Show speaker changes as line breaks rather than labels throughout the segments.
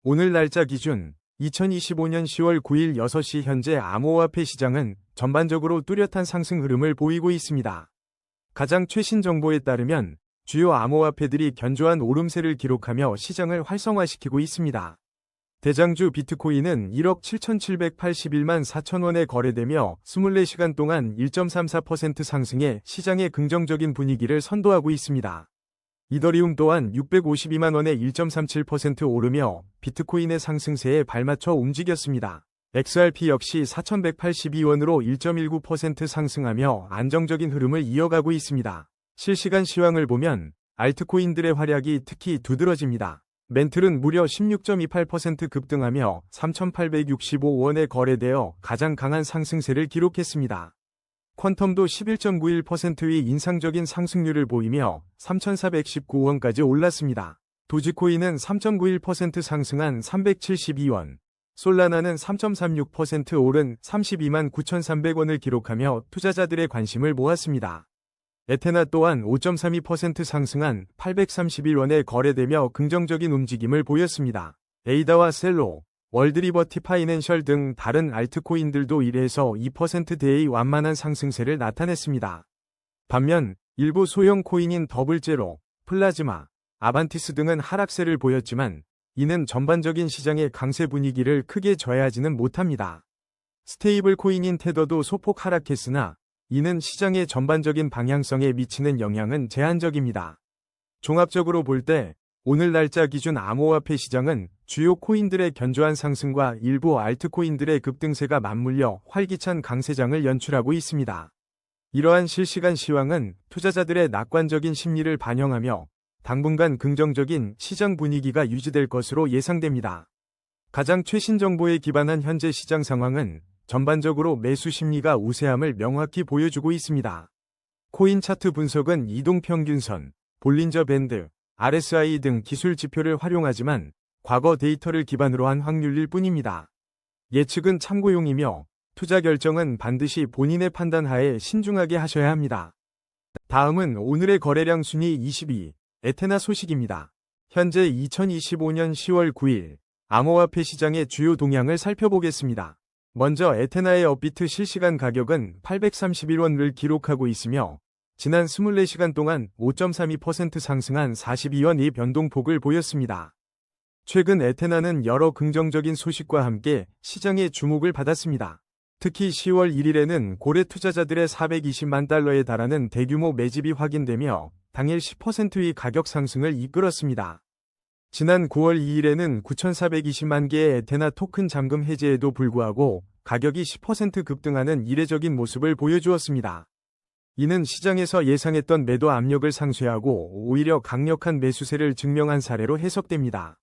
오늘 날짜 기준 2025년 10월 9일 6시 현재 암호화폐 시장은 전반적으로 뚜렷한 상승 흐름을 보이고 있습니다. 가장 최신 정보에 따르면 주요 암호화폐들이 견조한 오름세를 기록하며 시장을 활성화시키고 있습니다. 대장주 비트코인은 1억 7,781만 4천 원에 거래되며 24시간 동안 1.34% 상승해 시장의 긍정적인 분위기를 선도하고 있습니다. 이더리움 또한 652만 원에 1.37% 오르며 비트코인의 상승세에 발맞춰 움직였습니다. XRP 역시 4,182원으로 1.19% 상승하며 안정적인 흐름을 이어가고 있습니다. 실시간 시황을 보면 알트코인들의 활약이 특히 두드러집니다. 멘틀은 무려 16.28% 급등하며 3,865원에 거래되어 가장 강한 상승세를 기록했습니다. 퀀텀도 11.91%의 인상적인 상승률을 보이며 3,419원까지 올랐습니다. 도지코인은 3.91% 상승한 372원, 솔라나는 3.36% 오른 32만 9,300원을 기록하며 투자자들의 관심을 모았습니다. 에테나 또한 5.32% 상승한 831원에 거래되며 긍정적인 움직임을 보였습니다. 에이다와 셀로, 월드리버티 파이낸셜 등 다른 알트코인들도 1에서 2%대의 완만한 상승세를 나타냈습니다. 반면 일부 소형 코인인 더블제로, 플라즈마, 아반티스 등은 하락세를 보였지만 이는 전반적인 시장의 강세 분위기를 크게 저해하지는 못합니다. 스테이블 코인인 테더도 소폭 하락했으나 이는 시장의 전반적인 방향성에 미치는 영향은 제한적입니다. 종합적으로 볼 때 오늘 날짜 기준 암호화폐 시장은 주요 코인들의 견조한 상승과 일부 알트코인들의 급등세가 맞물려 활기찬 강세장을 연출하고 있습니다. 이러한 실시간 시황은 투자자들의 낙관적인 심리를 반영하며 당분간 긍정적인 시장 분위기가 유지될 것으로 예상됩니다. 가장 최신 정보에 기반한 현재 시장 상황은 전반적으로 매수 심리가 우세함을 명확히 보여주고 있습니다. 코인 차트 분석은 이동평균선, 볼린저 밴드, RSI 등 기술 지표를 활용하지만 과거 데이터를 기반으로 한 확률일 뿐입니다. 예측은 참고용이며 투자 결정은 반드시 본인의 판단하에 신중하게 하셔야 합니다. 다음은 오늘의 거래량 순위 22, 에테나 소식입니다. 현재 2025년 10월 9일 암호화폐 시장의 주요 동향을 살펴보겠습니다. 먼저 에테나의 업비트 실시간 가격은 831원을 기록하고 있으며 지난 24시간 동안 5.32% 상승한 42원의 변동폭을 보였습니다. 최근 에테나는 여러 긍정적인 소식과 함께 시장의 주목을 받았습니다. 특히 10월 1일에는 고래 투자자들의 420만 달러에 달하는 대규모 매집이 확인되며 당일 10%의 가격 상승을 이끌었습니다. 지난 9월 2일에는 9,420만 개의 에테나 토큰 잠금 해제에도 불구하고 가격이 10% 급등하는 이례적인 모습을 보여주었습니다. 이는 시장에서 예상했던 매도 압력을 상쇄하고 오히려 강력한 매수세를 증명한 사례로 해석됩니다.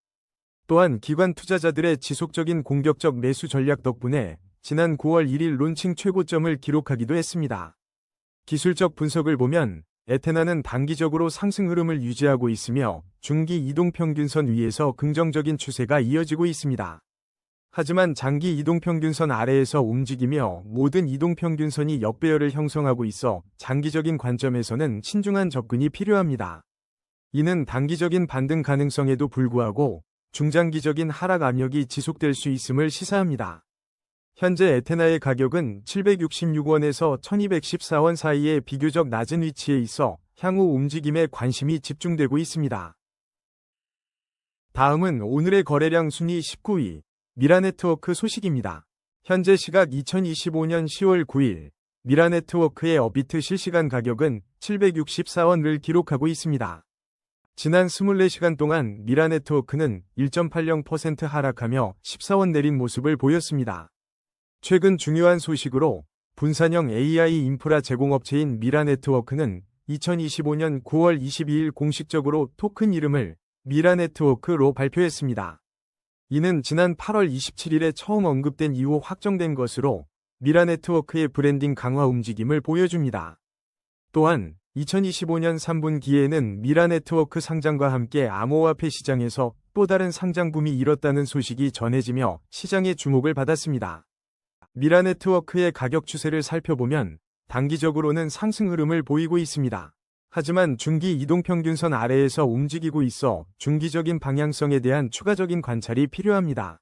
또한 기관 투자자들의 지속적인 공격적 매수 전략 덕분에 지난 9월 1일 론칭 최고점을 기록하기도 했습니다. 기술적 분석을 보면 에테나는 단기적으로 상승 흐름을 유지하고 있으며 중기 이동평균선 위에서 긍정적인 추세가 이어지고 있습니다. 하지만 장기 이동평균선 아래에서 움직이며 모든 이동평균선이 역배열을 형성하고 있어 장기적인 관점에서는 신중한 접근이 필요합니다. 이는 단기적인 반등 가능성에도 불구하고 중장기적인 하락 압력이 지속될 수 있음을 시사합니다. 현재 에테나의 가격은 766원에서 1214원 사이에 비교적 낮은 위치에 있어 향후 움직임에 관심이 집중되고 있습니다. 다음은 오늘의 거래량 순위 19위, 미라네트워크 소식입니다. 현재 시각 2025년 10월 9일 미라네트워크의 업비트 실시간 가격은 764원을 기록하고 있습니다. 지난 24시간 동안 미라네트워크는 1.80% 하락하며 14원 내린 모습을 보였습니다. 최근 중요한 소식으로 분산형 AI 인프라 제공업체인 미라네트워크는 2025년 9월 22일 공식적으로 토큰 이름을 미라네트워크로 발표했습니다. 이는 지난 8월 27일에 처음 언급된 이후 확정된 것으로 미라네트워크의 브랜딩 강화 움직임을 보여줍니다. 또한 2025년 3분기에는 미라네트워크 상장과 함께 암호화폐 시장에서 또 다른 상장붐이 일었다는 소식이 전해지며 시장의 주목을 받았습니다. 미라네트워크의 가격 추세를 살펴보면 단기적으로는 상승 흐름을 보이고 있습니다. 하지만 중기 이동평균선 아래에서 움직이고 있어 중기적인 방향성에 대한 추가적인 관찰이 필요합니다.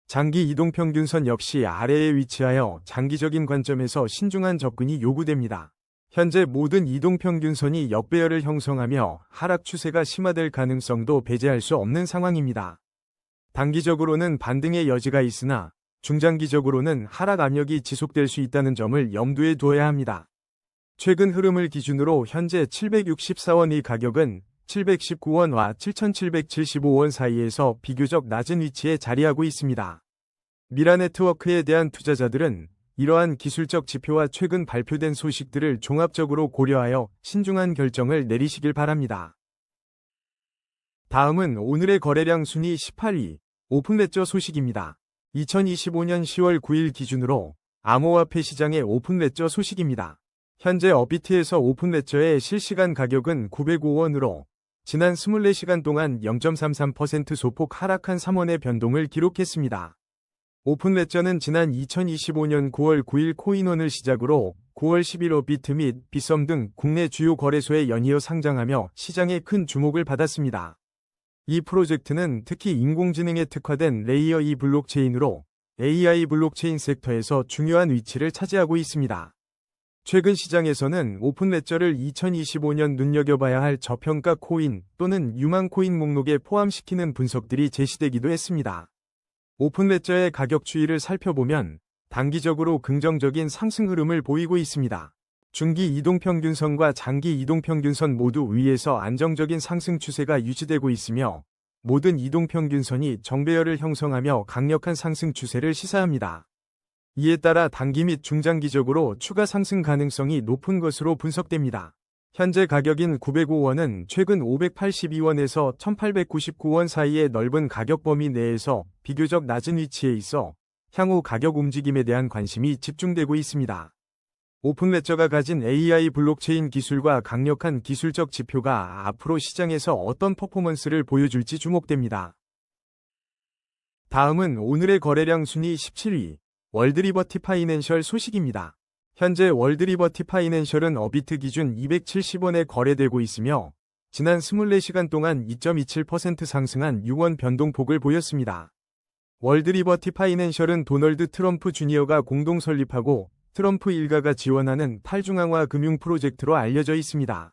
장기 이동평균선 역시 아래에 위치하여 장기적인 관점에서 신중한 접근이 요구됩니다. 현재 모든 이동평균선이 역배열을 형성하며 하락 추세가 심화될 가능성도 배제할 수 없는 상황입니다. 단기적으로는 반등의 여지가 있으나 중장기적으로는 하락 압력이 지속될 수 있다는 점을 염두에 두어야 합니다. 최근 흐름을 기준으로 현재 764원 이 가격은 719원과 7775원 사이에서 비교적 낮은 위치에 자리하고 있습니다. 미라네트워크에 대한 투자자들은 이러한 기술적 지표와 최근 발표된 소식들을 종합적으로 고려하여 신중한 결정을 내리시길 바랍니다. 다음은 오늘의 거래량 순위 18위, 오픈레저 소식입니다. 2025년 10월 9일 기준으로 암호화폐 시장의 오픈레저 소식입니다. 현재 업비트에서 오픈레저의 실시간 가격은 905원으로 지난 24시간 동안 0.33% 소폭 하락한 3원의 변동을 기록했습니다. 오픈레저는 지난 2025년 9월 9일 코인원을 시작으로 9월 10일 업비트 및 비썸 등 국내 주요 거래소에 연이어 상장하며 시장에 큰 주목을 받았습니다. 이 프로젝트는 특히 인공지능에 특화된 레이어 2 블록체인으로 AI 블록체인 섹터에서 중요한 위치를 차지하고 있습니다. 최근 시장에서는 오픈레저를 2025년 눈여겨봐야 할 저평가 코인 또는 유망 코인 목록에 포함시키는 분석들이 제시되기도 했습니다. 오픈레저의 가격 추이를 살펴보면 단기적으로 긍정적인 상승 흐름을 보이고 있습니다. 중기 이동평균선과 장기 이동평균선 모두 위에서 안정적인 상승 추세가 유지되고 있으며 모든 이동평균선이 정배열을 형성하며 강력한 상승 추세를 시사합니다. 이에 따라 단기 및 중장기적으로 추가 상승 가능성이 높은 것으로 분석됩니다. 현재 가격인 905원은 최근 582원에서 1899원 사이의 넓은 가격 범위 내에서 비교적 낮은 위치에 있어 향후 가격 움직임에 대한 관심이 집중되고 있습니다. 오픈레저가 가진 AI 블록체인 기술과 강력한 기술적 지표가 앞으로 시장에서 어떤 퍼포먼스를 보여줄지 주목됩니다. 다음은 오늘의 거래량 순위 17위, 월드리버티 파이낸셜 소식입니다. 현재 월드리버티 파이낸셜은 업비트 기준 270원에 거래되고 있으며 지난 24시간 동안 2.27% 상승한 6원 변동폭을 보였습니다. 월드리버티 파이낸셜은 도널드 트럼프 주니어가 공동 설립하고 트럼프 일가가 지원하는 탈중앙화 금융 프로젝트로 알려져 있습니다.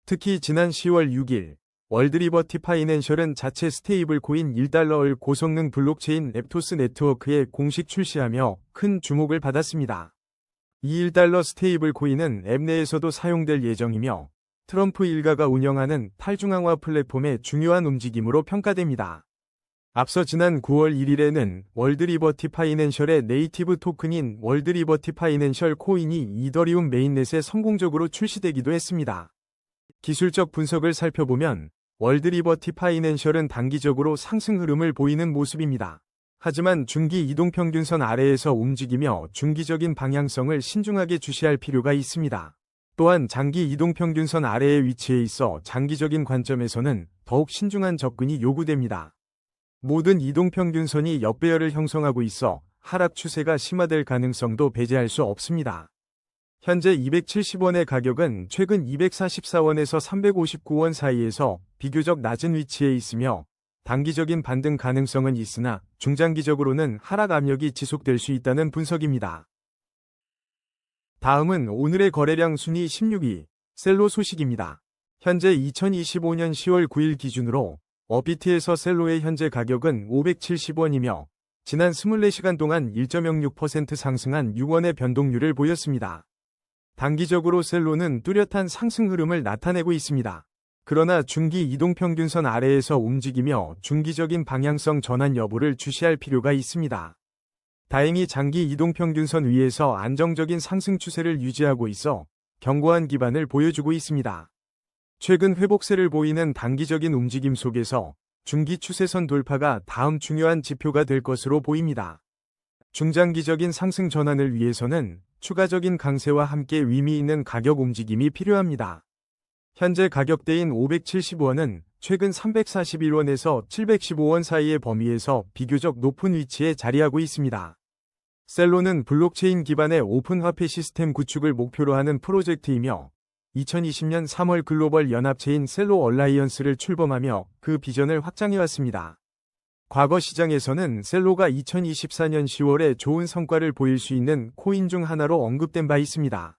특히 지난 10월 6일 월드리버티 파이낸셜은 자체 스테이블 코인 1달러을 고성능 블록체인 랩토스 네트워크에 공식 출시하며 큰 주목을 받았습니다. 이 1달러 스테이블 코인은 앱 내에서도 사용될 예정이며 트럼프 일가가 운영하는 탈중앙화 플랫폼의 중요한 움직임으로 평가됩니다. 앞서 지난 9월 1일에는 월드리버티 파이낸셜의 네이티브 토큰인 월드리버티 파이낸셜 코인이 이더리움 메인넷에 성공적으로 출시되기도 했습니다. 기술적 분석을 살펴보면 월드리버티 파이낸셜은 단기적으로 상승 흐름을 보이는 모습입니다. 하지만 중기 이동평균선 아래에서 움직이며 중기적인 방향성을 신중하게 주시할 필요가 있습니다. 또한 장기 이동평균선 아래에 위치해 있어 장기적인 관점에서는 더욱 신중한 접근이 요구됩니다. 모든 이동평균선이 역배열을 형성하고 있어 하락 추세가 심화될 가능성도 배제할 수 없습니다. 현재 270원의 가격은 최근 244원에서 359원 사이에서 비교적 낮은 위치에 있으며 단기적인 반등 가능성은 있으나 중장기적으로는 하락 압력이 지속될 수 있다는 분석입니다. 다음은 오늘의 거래량 순위 16위, 셀로 소식입니다. 현재 2025년 10월 9일 기준으로 업비트에서 셀로의 현재 가격은 570원이며 지난 24시간 동안 1.06% 상승한 6원의 변동률을 보였습니다. 단기적으로 셀로는 뚜렷한 상승 흐름을 나타내고 있습니다. 그러나 중기 이동평균선 아래에서 움직이며 중기적인 방향성 전환 여부를 주시할 필요가 있습니다. 다행히 장기 이동평균선 위에서 안정적인 상승 추세를 유지하고 있어 견고한 기반을 보여주고 있습니다. 최근 회복세를 보이는 단기적인 움직임 속에서 중기 추세선 돌파가 다음 중요한 지표가 될 것으로 보입니다. 중장기적인 상승 전환을 위해서는 추가적인 강세와 함께 의미 있는 가격 움직임이 필요합니다. 현재 가격대인 570원은 최근 341원에서 715원 사이의 범위에서 비교적 높은 위치에 자리하고 있습니다. 셀로는 블록체인 기반의 오픈 화폐 시스템 구축을 목표로 하는 프로젝트이며 2020년 3월 글로벌 연합체인 셀로 얼라이언스를 출범하며 그 비전을 확장해왔습니다. 과거 시장에서는 셀로가 2024년 10월에 좋은 성과를 보일 수 있는 코인 중 하나로 언급된 바 있습니다.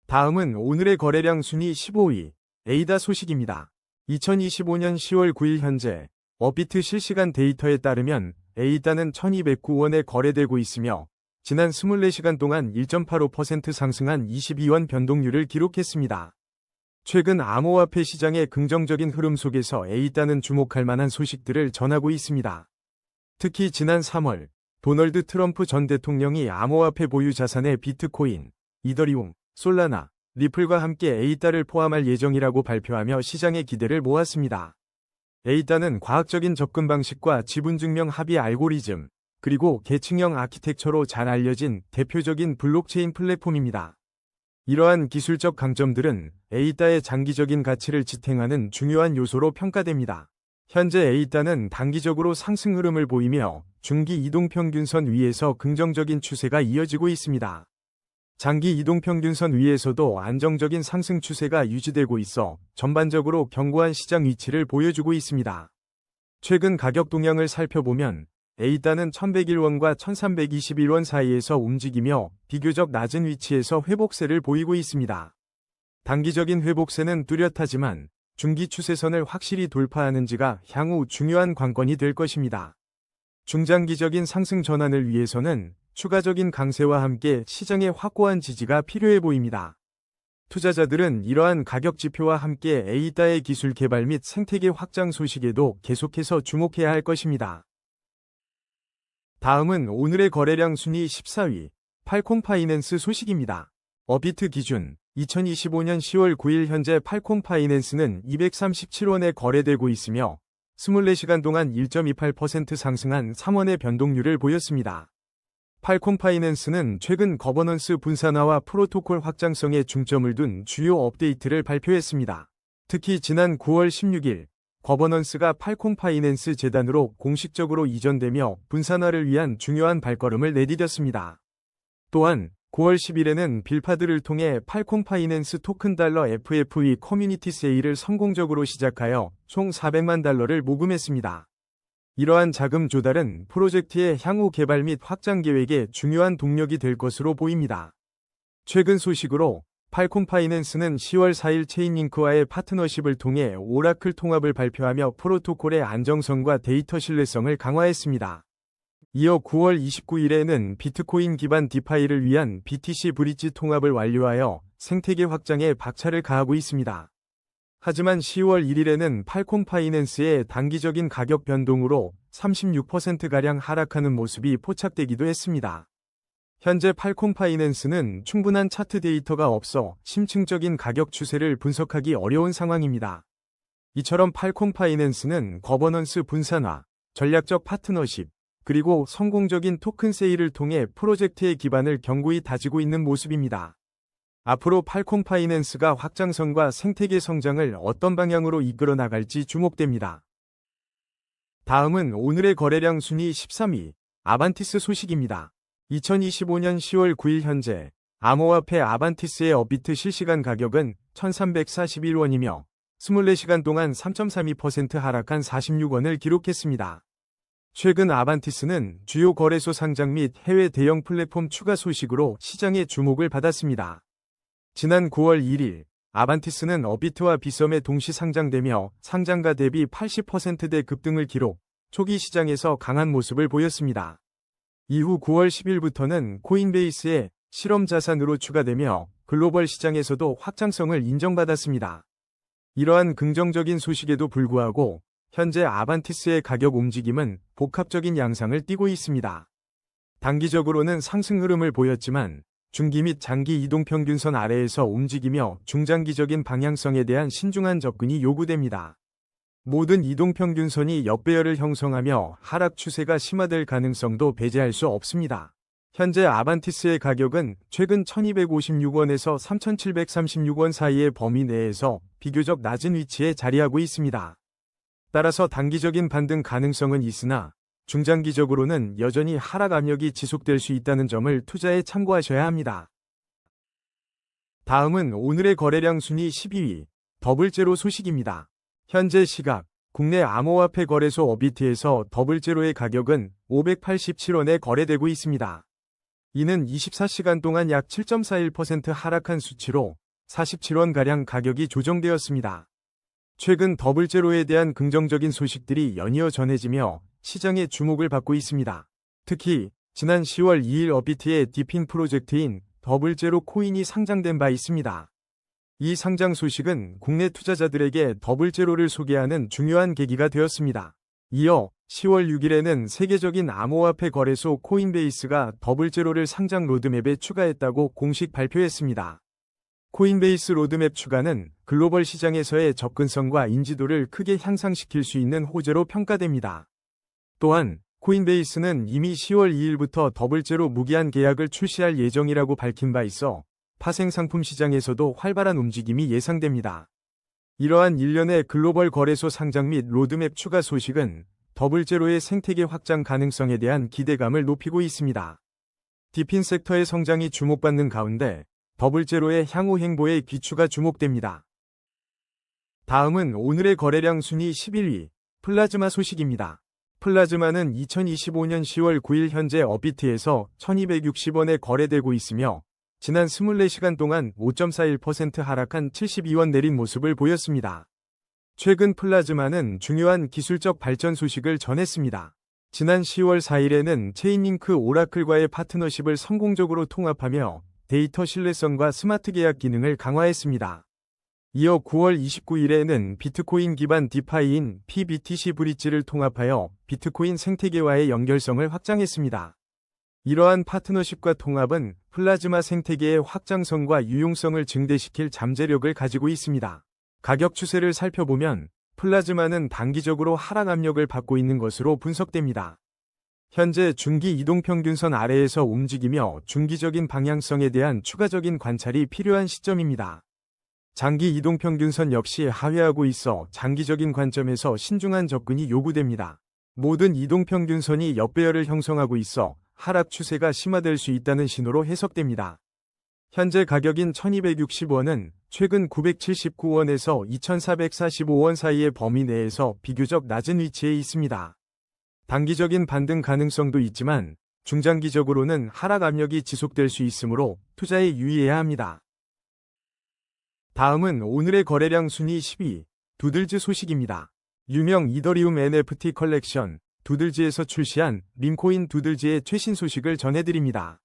다음은 오늘의 거래량 순위 15위, 에이다 소식입니다. 2025년 10월 9일 현재 업비트 실시간 데이터에 따르면 에이다는 1209원에 거래되고 있으며 지난 24시간 동안 1.85% 상승한 22원 변동률을 기록했습니다. 최근 암호화폐 시장의 긍정적인 흐름 속에서 에이다는 주목할 만한 소식들을 전하고 있습니다. 특히 지난 3월 도널드 트럼프 전 대통령이 암호화폐 보유 자산에 비트코인, 이더리움, 솔라나, 리플과 함께 에이다를 포함할 예정이라고 발표하며 시장의 기대를 모았습니다. 에이다는 과학적인 접근 방식과 지분증명 합의 알고리즘, 그리고 계층형 아키텍처로 잘 알려진 대표적인 블록체인 플랫폼입니다. 이러한 기술적 강점들은 에이다의 장기적인 가치를 지탱하는 중요한 요소로 평가됩니다. 현재 에이다는 단기적으로 상승 흐름을 보이며 중기 이동평균선 위에서 긍정적인 추세가 이어지고 있습니다. 장기 이동평균선 위에서도 안정적인 상승 추세가 유지되고 있어 전반적으로 견고한 시장 위치를 보여주고 있습니다. 최근 가격 동향을 살펴보면 에이다는 1101원과 1321원 사이에서 움직이며 비교적 낮은 위치에서 회복세를 보이고 있습니다. 단기적인 회복세는 뚜렷하지만 중기 추세선을 확실히 돌파하는지가 향후 중요한 관건이 될 것입니다. 중장기적인 상승 전환을 위해서는 추가적인 강세와 함께 시장의 확고한 지지가 필요해 보입니다. 투자자들은 이러한 가격 지표와 함께 에이다의 기술 개발 및 생태계 확장 소식에도 계속해서 주목해야 할 것입니다. 다음은 오늘의 거래량 순위 14위, 팔콤 파이낸스 소식입니다. 업비트 기준 2025년 10월 9일 현재 팔콤 파이낸스는 237원에 거래되고 있으며 24시간 동안 1.28% 상승한 3원의 변동률을 보였습니다. 팔콤 파이낸스는 최근 거버넌스 분산화와 프로토콜 확장성에 중점을 둔 주요 업데이트를 발표했습니다. 특히 지난 9월 16일 거버넌스가 팔콤 파이낸스 재단으로 공식적으로 이전되며 분산화를 위한 중요한 발걸음을 내디뎠습니다. 또한 9월 10일에는 빌파드를 통해 팔콤 파이낸스 토큰 달러 FFE 커뮤니티 세일을 성공적으로 시작하여 총 400만 달러를 모금했습니다. 이러한 자금 조달은 프로젝트의 향후 개발 및 확장 계획에 중요한 동력이 될 것으로 보입니다. 최근 소식으로 팔콤 파이낸스는 10월 4일 체인링크와의 파트너십을 통해 오라클 통합을 발표하며 프로토콜의 안정성과 데이터 신뢰성을 강화했습니다. 이어 9월 29일에는 비트코인 기반 디파이를 위한 BTC 브릿지 통합을 완료하여 생태계 확장에 박차를 가하고 있습니다. 하지만 10월 1일에는 팔콤 파이낸스의 단기적인 가격 변동으로 36%가량 하락하는 모습이 포착되기도 했습니다. 현재 팔콤 파이낸스는 충분한 차트 데이터가 없어 심층적인 가격 추세를 분석하기 어려운 상황입니다. 이처럼 팔콤 파이낸스는 거버넌스 분산화, 전략적 파트너십, 그리고 성공적인 토큰 세일을 통해 프로젝트의 기반을 견고히 다지고 있는 모습입니다. 앞으로 팔콤 파이낸스가 확장성과 생태계 성장을 어떤 방향으로 이끌어 나갈지 주목됩니다. 다음은 오늘의 거래량 순위 13위, 아반티스 소식입니다. 2025년 10월 9일 현재 암호화폐 아반티스의 업비트 실시간 가격은 1341원이며 24시간 동안 3.32% 하락한 46원을 기록했습니다. 최근 아반티스는 주요 거래소 상장 및 해외 대형 플랫폼 추가 소식으로 시장의 주목을 받았습니다. 지난 9월 1일 아반티스는 업비트와 비썸에 동시 상장되며 상장가 대비 80%대 급등을 기록, 초기 시장에서 강한 모습을 보였습니다. 이후 9월 10일부터는 코인베이스의 실험 자산으로 추가되며 글로벌 시장에서도 확장성을 인정받았습니다. 이러한 긍정적인 소식에도 불구하고 현재 아반티스의 가격 움직임은 복합적인 양상을 띠고 있습니다. 단기적으로는 상승 흐름을 보였지만 중기 및 장기 이동평균선 아래에서 움직이며 중장기적인 방향성에 대한 신중한 접근이 요구됩니다. 모든 이동평균선이 역배열을 형성하며 하락 추세가 심화될 가능성도 배제할 수 없습니다. 현재 아반티스의 가격은 최근 1256원에서 3736원 사이의 범위 내에서 비교적 낮은 위치에 자리하고 있습니다. 따라서 단기적인 반등 가능성은 있으나 중장기적으로는 여전히 하락 압력이 지속될 수 있다는 점을 투자에 참고하셔야 합니다. 다음은 오늘의 거래량 순위 12위, 더블제로 소식입니다. 현재 시각 국내 암호화폐 거래소 어비트에서 더블제로의 가격은 587원에 거래되고 있습니다. 이는 24시간 동안 약 7.41% 하락한 수치로 47원가량 가격이 조정되었습니다. 최근 더블제로에 대한 긍정적인 소식들이 연이어 전해지며 시장의 주목을 받고 있습니다. 특히 지난 10월 2일 어비트의 디핀 프로젝트인 더블제로 코인이 상장된 바 있습니다. 이 상장 소식은 국내 투자자들에게 더블제로를 소개하는 중요한 계기가 되었습니다. 이어 10월 6일에는 세계적인 암호화폐 거래소 코인베이스가 더블제로를 상장 로드맵에 추가했다고 공식 발표했습니다. 코인베이스 로드맵 추가는 글로벌 시장에서의 접근성과 인지도를 크게 향상시킬 수 있는 호재로 평가됩니다. 또한 코인베이스는 이미 10월 2일부터 더블제로 무기한 계약을 출시할 예정이라고 밝힌 바 있어 파생 상품 시장에서도 활발한 움직임이 예상됩니다. 이러한 일련의 글로벌 거래소 상장 및 로드맵 추가 소식은 더블제로의 생태계 확장 가능성에 대한 기대감을 높이고 있습니다. 디핀 섹터의 성장이 주목받는 가운데 더블제로의 향후 행보에 귀추가 주목됩니다. 다음은 오늘의 거래량 순위 11위, 플라즈마 소식입니다. 플라즈마는 2025년 10월 9일 현재 어비트에서 1260원에 거래되고 있으며 지난 24시간 동안 5.41% 하락한 72원 내린 모습을 보였습니다. 최근 플라즈마는 중요한 기술적 발전 소식을 전했습니다. 지난 10월 4일에는 체인링크 오라클과의 파트너십을 성공적으로 통합하며 데이터 신뢰성과 스마트 계약 기능을 강화했습니다. 이어 9월 29일에는 비트코인 기반 디파이인 PBTC 브릿지를 통합하여 비트코인 생태계와의 연결성을 확장했습니다. 이러한 파트너십과 통합은 플라즈마 생태계의 확장성과 유용성을 증대시킬 잠재력을 가지고 있습니다. 가격 추세를 살펴보면 플라즈마는 단기적으로 하락 압력을 받고 있는 것으로 분석됩니다. 현재 중기 이동평균선 아래에서 움직이며 중기적인 방향성에 대한 추가적인 관찰이 필요한 시점입니다. 장기 이동평균선 역시 하회하고 있어 장기적인 관점에서 신중한 접근이 요구됩니다. 모든 이동평균선이 역배열을 형성하고 있어 하락 추세가 심화될 수 있다는 신호로 해석됩니다. 현재 가격인 1260원은 최근 979원에서 2445원 사이의 범위 내에서 비교적 낮은 위치에 있습니다. 단기적인 반등 가능성도 있지만 중장기적으로는 하락 압력이 지속될 수 있으므로 투자에 유의해야 합니다. 다음은 오늘의 거래량 순위 10위, 두들즈 소식입니다. 유명 이더리움 NFT 컬렉션 두들즈에서 출시한 밈코인 두들즈의 최신 소식을 전해드립니다.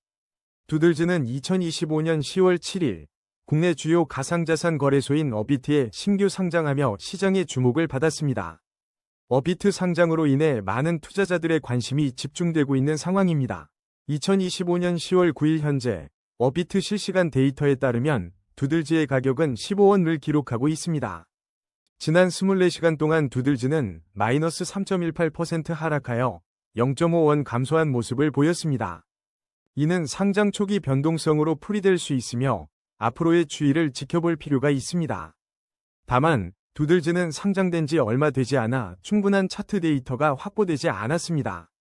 두들즈는 2025년 10월 7일 국내 주요 가상자산 거래소인 어비트에 신규 상장하며 시장의 주목을 받았습니다. 어비트 상장으로 인해 많은 투자자들의 관심이 집중되고 있는 상황입니다. 2025년 10월 9일 현재 어비트 실시간 데이터에 따르면 두들즈의 가격은 15원을 기록하고 있습니다. 지난 24시간 동안 두들즈는 마이너스 3.18% 하락하여 0.5원 감소한 모습을 보였습니다. 이는 상장 초기 변동성으로 풀이될 수 있으며 앞으로의 추이를 지켜볼 필요가 있습니다. 다만 두들즈는 상장된 지 얼마 되지 않아 충분한 차트 데이터가 확보되지 않았습니다.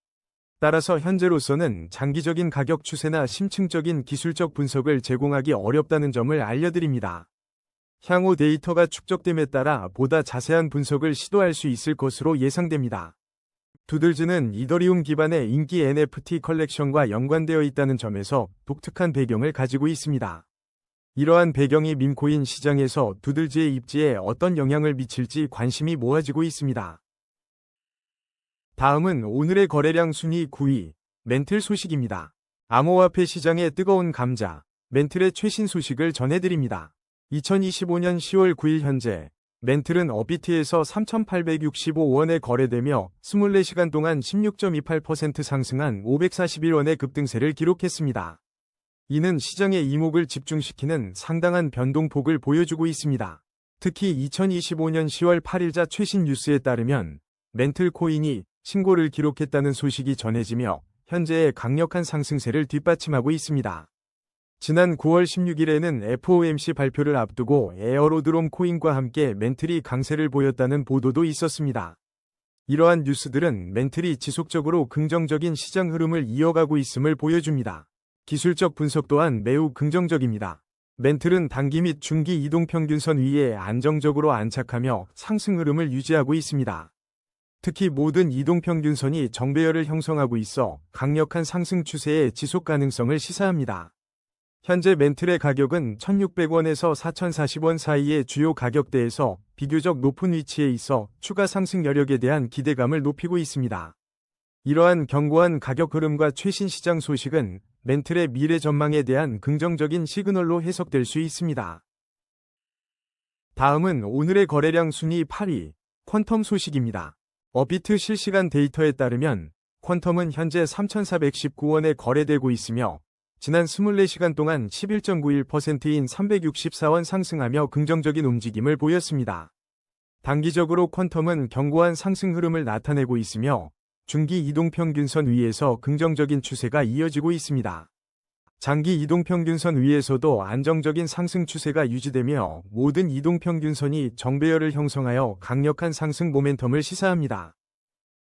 따라서 현재로서는 장기적인 가격 추세나 심층적인 기술적 분석을 제공하기 어렵다는 점을 알려드립니다. 향후 데이터가 축적됨에 따라 보다 자세한 분석을 시도할 수 있을 것으로 예상됩니다. 두들즈는 이더리움 기반의 인기 NFT 컬렉션과 연관되어 있다는 점에서 독특한 배경을 가지고 있습니다. 이러한 배경이 밈코인 시장에서 두들즈의 입지에 어떤 영향을 미칠지 관심이 모아지고 있습니다. 다음은 오늘의 거래량 순위 9위, 멘틀 소식입니다. 암호화폐 시장의 뜨거운 감자, 멘틀의 최신 소식을 전해드립니다. 2025년 10월 9일 현재 멘틀은 어비트에서 3,865원에 거래되며 24시간 동안 16.28% 상승한 541원의 급등세를 기록했습니다. 이는 시장의 이목을 집중시키는 상당한 변동폭을 보여주고 있습니다. 특히 2025년 10월 8일자 최신 뉴스에 따르면 멘틀 코인이 신고를 기록했다는 소식이 전해지며 현재의 강력한 상승세를 뒷받침하고 있습니다. 지난 9월 16일에는 FOMC 발표를 앞두고 에어로드롬 코인과 함께 멘틀이 강세를 보였다는 보도도 있었습니다. 이러한 뉴스들은 멘틀이 지속적으로 긍정적인 시장 흐름을 이어가고 있음을 보여줍니다. 기술적 분석 또한 매우 긍정적입니다. 멘틀은 단기 및 중기 이동평균선 위에 안정적으로 안착하며 상승 흐름을 유지하고 있습니다. 특히 모든 이동평균선이 정배열을 형성하고 있어 강력한 상승 추세의 지속 가능성을 시사합니다. 현재 멘틀의 가격은 1,600원에서 4,040원 사이의 주요 가격대에서 비교적 높은 위치에 있어 추가 상승 여력에 대한 기대감을 높이고 있습니다. 이러한 견고한 가격 흐름과 최신 시장 소식은 멘틀의 미래 전망에 대한 긍정적인 시그널로 해석될 수 있습니다. 다음은 오늘의 거래량 순위 8위, 퀀텀 소식입니다. 업비트 실시간 데이터에 따르면 퀀텀은 현재 3,419원에 거래되고 있으며 지난 24시간 동안 11.91%인 364원 상승하며 긍정적인 움직임을 보였습니다. 단기적으로 퀀텀은 견고한 상승 흐름을 나타내고 있으며 중기 이동평균선 위에서 긍정적인 추세가 이어지고 있습니다. 장기 이동평균선 위에서도 안정적인 상승 추세가 유지되며 모든 이동평균선이 정배열을 형성하여 강력한 상승 모멘텀을 시사합니다.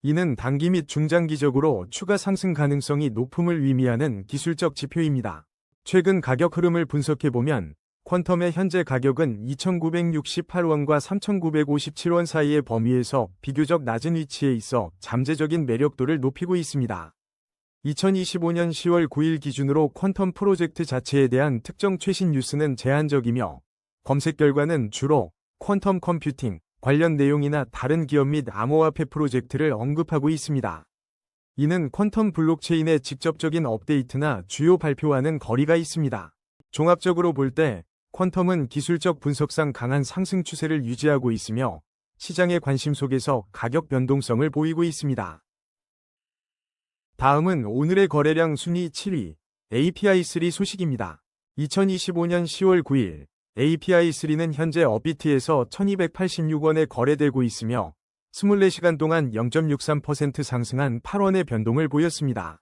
이는 단기 및 중장기적으로 추가 상승 가능성이 높음을 의미하는 기술적 지표입니다. 최근 가격 흐름을 분석해보면 퀀텀의 현재 가격은 2,968원과 3,957원 사이의 범위에서 비교적 낮은 위치에 있어 잠재적인 매력도를 높이고 있습니다. 2025년 10월 9일 기준으로 퀀텀 프로젝트 자체에 대한 특정 최신 뉴스는 제한적이며 검색 결과는 주로 퀀텀 컴퓨팅 관련 내용이나 다른 기업 및 암호화폐 프로젝트를 언급하고 있습니다. 이는 퀀텀 블록체인의 직접적인 업데이트나 주요 발표와는 거리가 있습니다. 종합적으로 볼 때 퀀텀은 기술적 분석상 강한 상승 추세를 유지하고 있으며 시장의 관심 속에서 가격 변동성을 보이고 있습니다. 다음은 오늘의 거래량 순위 7위, API3 소식입니다. 2025년 10월 9일 API3는 현재 업비트에서 1,286원에 거래되고 있으며 24시간 동안 0.63% 상승한 8원의 변동을 보였습니다.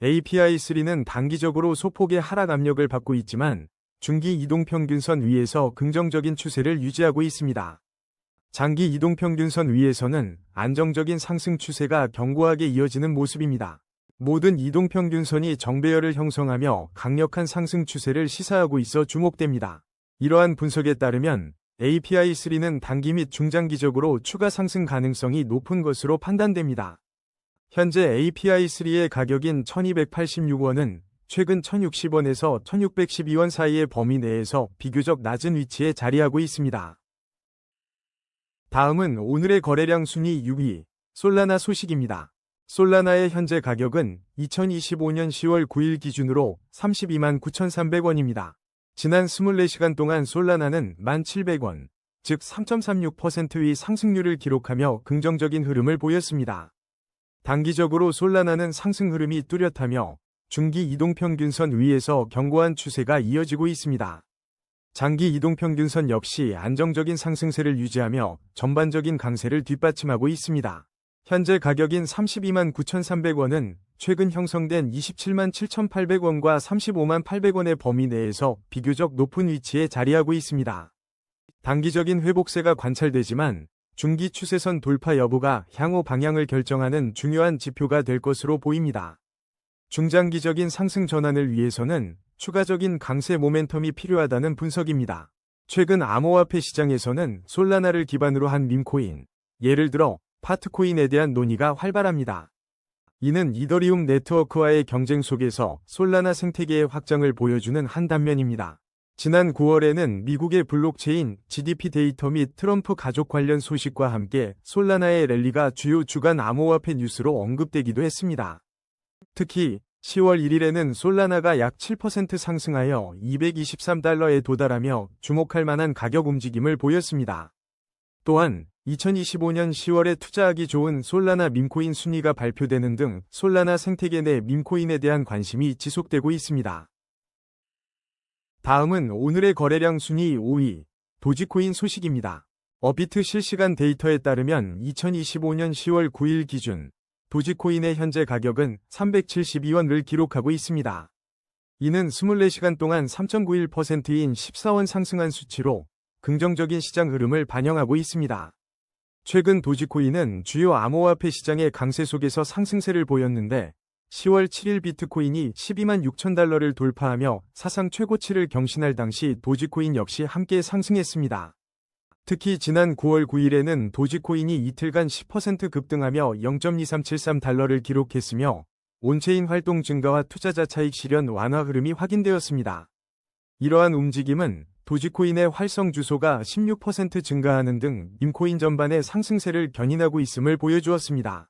API3는 단기적으로 소폭의 하락 압력을 받고 있지만 중기 이동평균선 위에서 긍정적인 추세를 유지하고 있습니다. 장기 이동평균선 위에서는 안정적인 상승 추세가 견고하게 이어지는 모습입니다. 모든 이동평균선이 정배열을 형성하며 강력한 상승 추세를 시사하고 있어 주목됩니다. 이러한 분석에 따르면 API3는 단기 및 중장기적으로 추가 상승 가능성이 높은 것으로 판단됩니다. 현재 API3의 가격인 1,286원은 최근 1,060원에서 1,612원 사이의 범위 내에서 비교적 낮은 위치에 자리하고 있습니다. 다음은 오늘의 거래량 순위 6위, 솔라나 소식입니다. 솔라나의 현재 가격은 2025년 10월 9일 기준으로 32만 9,300원입니다. 지난 24시간 동안 솔라나는 1,700원, 즉 3.36%의 상승률을 기록하며 긍정적인 흐름을 보였습니다. 단기적으로 솔라나는 상승 흐름이 뚜렷하며 중기 이동평균선 위에서 견고한 추세가 이어지고 있습니다. 장기 이동평균선 역시 안정적인 상승세를 유지하며 전반적인 강세를 뒷받침하고 있습니다. 현재 가격인 32만 9,300원은 최근 형성된 27만 7,800원과 35만 800원의 범위 내에서 비교적 높은 위치에 자리하고 있습니다. 단기적인 회복세가 관찰되지만 중기 추세선 돌파 여부가 향후 방향을 결정하는 중요한 지표가 될 것으로 보입니다. 중장기적인 상승 전환을 위해서는 추가적인 강세 모멘텀이 필요하다는 분석입니다. 최근 암호화폐 시장에서는 솔라나를 기반으로 한 밈코인, 예를 들어 파트코인에 대한 논의가 활발합니다. 이는 이더리움 네트워크와의 경쟁 속에서 솔라나 생태계의 확장을 보여주는 한 단면입니다. 지난 9월에는 미국의 블록체인 GDP 데이터 및 트럼프 가족 관련 소식과 함께 솔라나의 랠리가 주요 주간 암호화폐 뉴스로 언급되기도 했습니다. 특히 10월 1일에는 솔라나가 약 7% 상승하여 223달러에 도달하며 주목할 만한 가격 움직임을 보였습니다. 또한 2025년 10월에 투자하기 좋은 솔라나 밈코인 순위가 발표되는 등 솔라나 생태계 내 밈코인에 대한 관심이 지속되고 있습니다. 다음은 오늘의 거래량 순위 5위, 도지코인 소식입니다. 업비트 실시간 데이터에 따르면 2025년 10월 9일 기준 도지코인의 현재 가격은 372원을 기록하고 있습니다. 이는 24시간 동안 3.91%인 14원 상승한 수치로 긍정적인 시장 흐름을 반영하고 있습니다. 최근 도지코인은 주요 암호화폐 시장의 강세 속에서 상승세를 보였는데 10월 7일 비트코인이 12만 6천 달러를 돌파하며 사상 최고치를 경신할 당시 도지코인 역시 함께 상승했습니다. 특히 지난 9월 9일에는 도지코인이 이틀간 10% 급등하며 0.2373달러를 기록했으며 온체인 활동 증가와 투자자 차익 실현 완화 흐름이 확인되었습니다. 이러한 움직임은 도지코인의 활성 주소가 16% 증가하는 등 밈코인 전반의 상승세를 견인하고 있음을 보여주었습니다.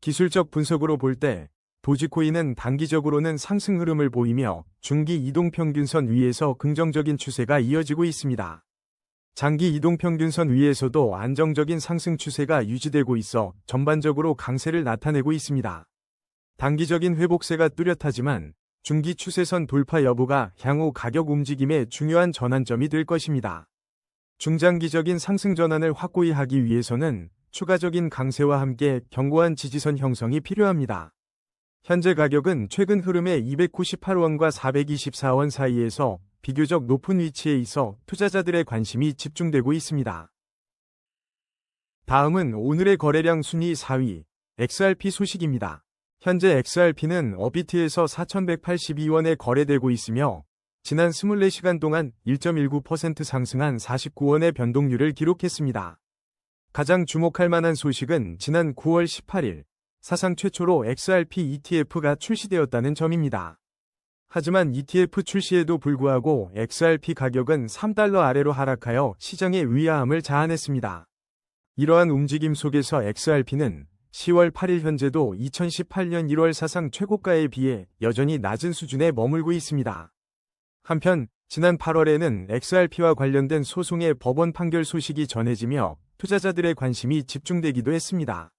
기술적 분석으로 볼 때 도지코인은 단기적으로는 상승 흐름을 보이며 중기 이동평균선 위에서 긍정적인 추세가 이어지고 있습니다. 장기 이동평균선 위에서도 안정적인 상승 추세가 유지되고 있어 전반적으로 강세를 나타내고 있습니다. 단기적인 회복세가 뚜렷하지만 중기 추세선 돌파 여부가 향후 가격 움직임의 중요한 전환점이 될 것입니다. 중장기적인 상승 전환을 확고히 하기 위해서는 추가적인 강세와 함께 견고한 지지선 형성이 필요합니다. 현재 가격은 최근 흐름의 298원과 424원 사이에서 비교적 높은 위치에 있어 투자자들의 관심이 집중되고 있습니다. 다음은 오늘의 거래량 순위 4위, XRP 소식입니다. 현재 XRP는 업비트에서 4,182원에 거래되고 있으며 지난 24시간 동안 1.19% 상승한 49원의 변동률을 기록했습니다. 가장 주목할 만한 소식은 지난 9월 18일 사상 최초로 XRP ETF가 출시되었다는 점입니다. 하지만 ETF 출시에도 불구하고 XRP 가격은 3달러 아래로 하락하여 시장의 의아함을 자아냈습니다. 이러한 움직임 속에서 XRP는 10월 8일 현재도 2018년 1월 사상 최고가에 비해 여전히 낮은 수준에 머물고 있습니다. 한편 지난 8월에는 XRP와 관련된 소송의 법원 판결 소식이 전해지며 투자자들의 관심이 집중되기도 했습니다.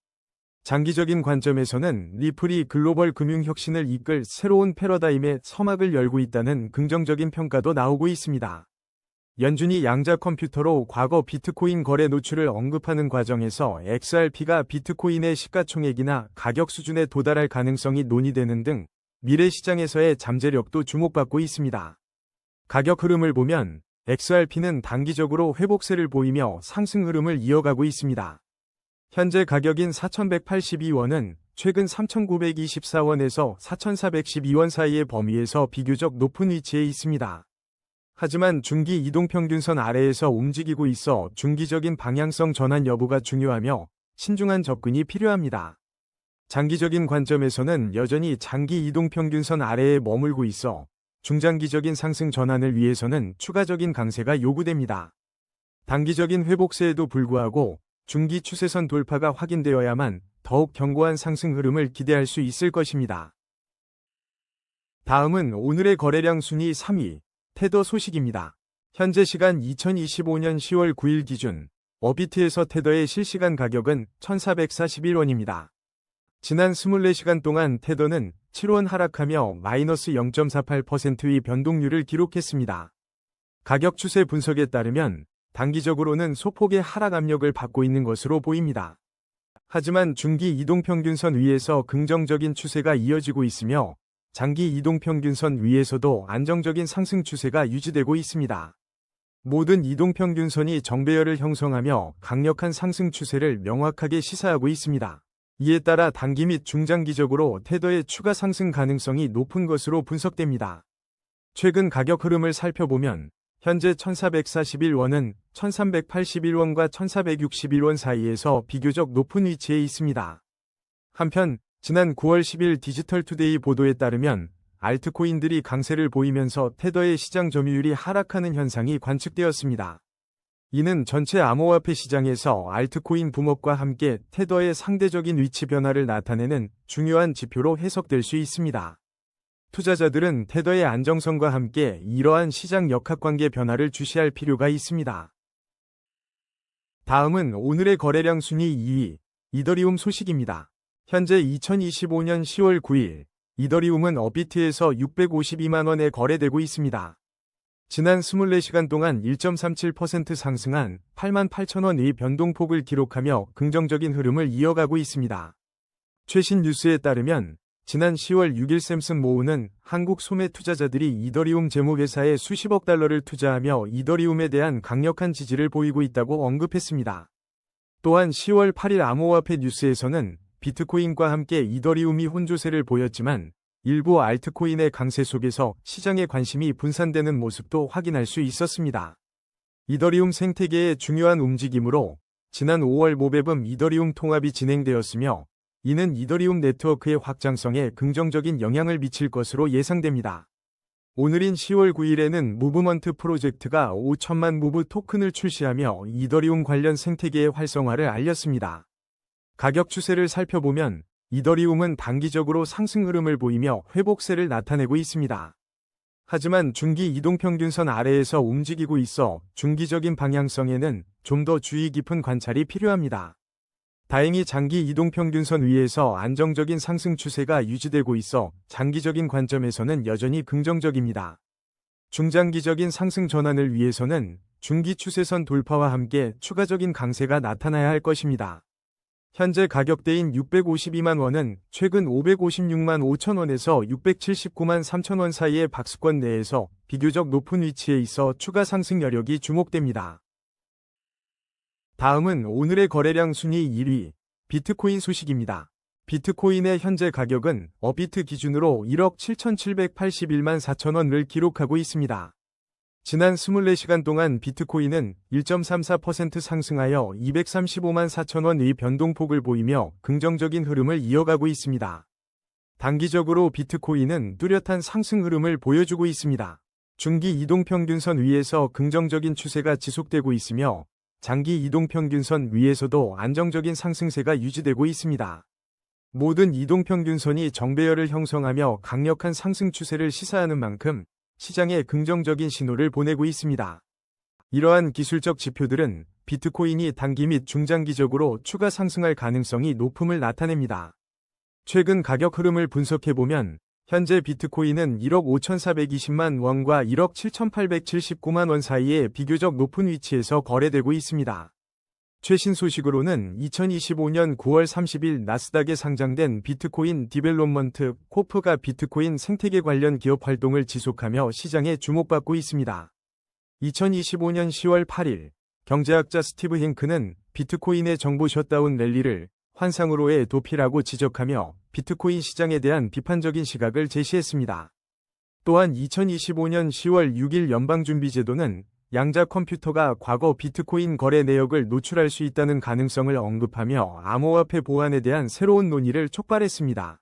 장기적인 관점에서는 리플이 글로벌 금융혁신을 이끌 새로운 패러다임의 서막을 열고 있다는 긍정적인 평가도 나오고 있습니다. 연준이 양자 컴퓨터로 과거 비트코인 거래 노출을 언급하는 과정에서 XRP가 비트코인의 시가총액이나 가격 수준에 도달할 가능성이 논의되는 등 미래 시장에서의 잠재력도 주목받고 있습니다. 가격 흐름을 보면 XRP는 단기적으로 회복세를 보이며 상승 흐름을 이어가고 있습니다. 현재 가격인 4,182원은 최근 3,924원에서 4,412원 사이의 범위에서 비교적 높은 위치에 있습니다. 하지만 중기 이동평균선 아래에서 움직이고 있어 중기적인 방향성 전환 여부가 중요하며 신중한 접근이 필요합니다. 장기적인 관점에서는 여전히 장기 이동평균선 아래에 머물고 있어 중장기적인 상승 전환을 위해서는 추가적인 강세가 요구됩니다. 단기적인 회복세에도 불구하고 중기 추세선 돌파가 확인되어야만 더욱 견고한 상승 흐름을 기대할 수 있을 것입니다. 다음은 오늘의 거래량 순위 3위, 테더 소식입니다. 현재 시간 2025년 10월 9일 기준 업비트에서 테더의 실시간 가격은 1,441원입니다. 지난 24시간 동안 테더는 7원 하락하며 마이너스 0.48%의 변동률을 기록했습니다. 가격 추세 분석에 따르면 단기적으로는 소폭의 하락 압력을 받고 있는 것으로 보입니다. 하지만 중기 이동평균선 위에서 긍정적인 추세가 이어지고 있으며 장기 이동평균선 위에서도 안정적인 상승 추세가 유지되고 있습니다. 모든 이동평균선이 정배열을 형성하며 강력한 상승 추세를 명확하게 시사하고 있습니다. 이에 따라 단기 및 중장기적으로 테더의 추가 상승 가능성이 높은 것으로 분석됩니다. 최근 가격 흐름을 살펴보면 현재 1,441원은 1,381원과 1,461원 사이에서 비교적 높은 위치에 있습니다. 한편 지난 9월 10일 디지털투데이 보도에 따르면 알트코인들이 강세를 보이면서 테더의 시장 점유율이 하락하는 현상이 관측되었습니다. 이는 전체 암호화폐 시장에서 알트코인 붐업과 함께 테더의 상대적인 위치 변화를 나타내는 중요한 지표로 해석될 수 있습니다. 투자자들은 테더의 안정성과 함께 이러한 시장 역학관계 변화를 주시할 필요가 있습니다. 다음은 오늘의 거래량 순위 2위, 이더리움 소식입니다. 현재 2025년 10월 9일, 이더리움은 업비트에서 652만원에 거래되고 있습니다. 지난 24시간 동안 1.37% 상승한 88,000원의 변동폭을 기록하며 긍정적인 흐름을 이어가고 있습니다. 최신 뉴스에 따르면 지난 10월 6일 샘슨 모우는 한국 소매 투자자들이 이더리움 제목회사에 수십억 달러를 투자하며 이더리움에 대한 강력한 지지를 보이고 있다고 언급했습니다. 또한 10월 8일 암호화폐 뉴스에서는 비트코인과 함께 이더리움이 혼조세를 보였지만 일부 알트코인의 강세 속에서 시장의 관심이 분산되는 모습도 확인할 수 있었습니다. 이더리움 생태계의 중요한 움직임으로 지난 5월 모베붐 이더리움 통합이 진행되었으며 이는 이더리움 네트워크의 확장성에 긍정적인 영향을 미칠 것으로 예상됩니다. 오늘인 10월 9일에는 무브먼트 프로젝트가 5천만 무브 토큰을 출시하며 이더리움 관련 생태계의 활성화를 알렸습니다. 가격 추세를 살펴보면 이더리움은 단기적으로 상승 흐름을 보이며 회복세를 나타내고 있습니다. 하지만 중기 이동평균선 아래에서 움직이고 있어 중기적인 방향성에는 좀 더 주의 깊은 관찰이 필요합니다. 다행히 장기 이동평균선 위에서 안정적인 상승 추세가 유지되고 있어 장기적인 관점에서는 여전히 긍정적입니다. 중장기적인 상승 전환을 위해서는 중기 추세선 돌파와 함께 추가적인 강세가 나타나야 할 것입니다. 현재 가격대인 652만 원은 최근 556만 5천 원에서 679만 3천 원 사이의 박스권 내에서 비교적 높은 위치에 있어 추가 상승 여력이 주목됩니다. 다음은 오늘의 거래량 순위 1위, 비트코인 소식입니다. 비트코인의 현재 가격은 업비트 기준으로 1억 7,781만 4천 원을 기록하고 있습니다. 지난 24시간 동안 비트코인은 1.34% 상승하여 235만 4천 원의 변동폭을 보이며 긍정적인 흐름을 이어가고 있습니다. 단기적으로 비트코인은 뚜렷한 상승 흐름을 보여주고 있습니다. 중기 이동평균선 위에서 긍정적인 추세가 지속되고 있으며 장기 이동평균선 위에서도 안정적인 상승세가 유지되고 있습니다. 모든 이동평균선이 정배열을 형성하며 강력한 상승 추세를 시사하는 만큼 시장에 긍정적인 신호를 보내고 있습니다. 이러한 기술적 지표들은 비트코인이 단기 및 중장기적으로 추가 상승할 가능성이 높음을 나타냅니다. 최근 가격 흐름을 분석해보면 현재 비트코인은 1억 5,420만 원과 1억 7,879만 원 사이에 비교적 높은 위치에서 거래되고 있습니다. 최신 소식으로는 2025년 9월 30일 나스닥에 상장된 비트코인 디벨롭먼트 코프가 비트코인 생태계 관련 기업 활동을 지속하며 시장에 주목받고 있습니다. 2025년 10월 8일 경제학자 스티브 힌크는 비트코인의 정보 셧다운 랠리를 환상으로의 도피라고 지적하며 비트코인 시장에 대한 비판적인 시각을 제시했습니다. 또한 2025년 10월 6일 연방준비제도는 양자 컴퓨터가 과거 비트코인 거래 내역을 노출할 수 있다는 가능성을 언급하며 암호화폐 보안에 대한 새로운 논의를 촉발했습니다.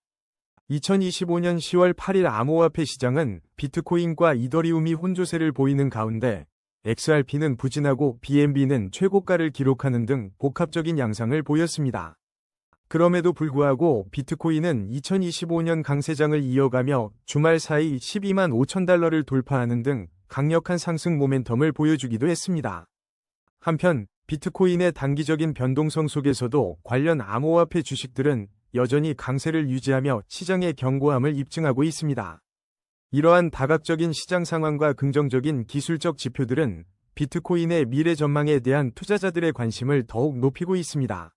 2025년 10월 8일 암호화폐 시장은 비트코인과 이더리움이 혼조세를 보이는 가운데 XRP는 부진하고 BNB는 최고가를 기록하는 등 복합적인 양상을 보였습니다. 그럼에도 불구하고 비트코인은 2025년 강세장을 이어가며 주말 사이 12만 5천 달러를 돌파하는 등 강력한 상승 모멘텀을 보여주기도 했습니다. 한편 비트코인의 단기적인 변동성 속에서도 관련 암호화폐 주식들은 여전히 강세를 유지하며 시장의 견고함을 입증하고 있습니다. 이러한 다각적인 시장 상황과 긍정적인 기술적 지표들은 비트코인의 미래 전망에 대한 투자자들의 관심을 더욱 높이고 있습니다.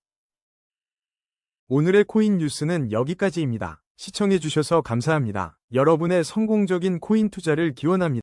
오늘의 코인 뉴스는 여기까지입니다. 시청해주셔서 감사합니다. 여러분의 성공적인 코인 투자를 기원합니다.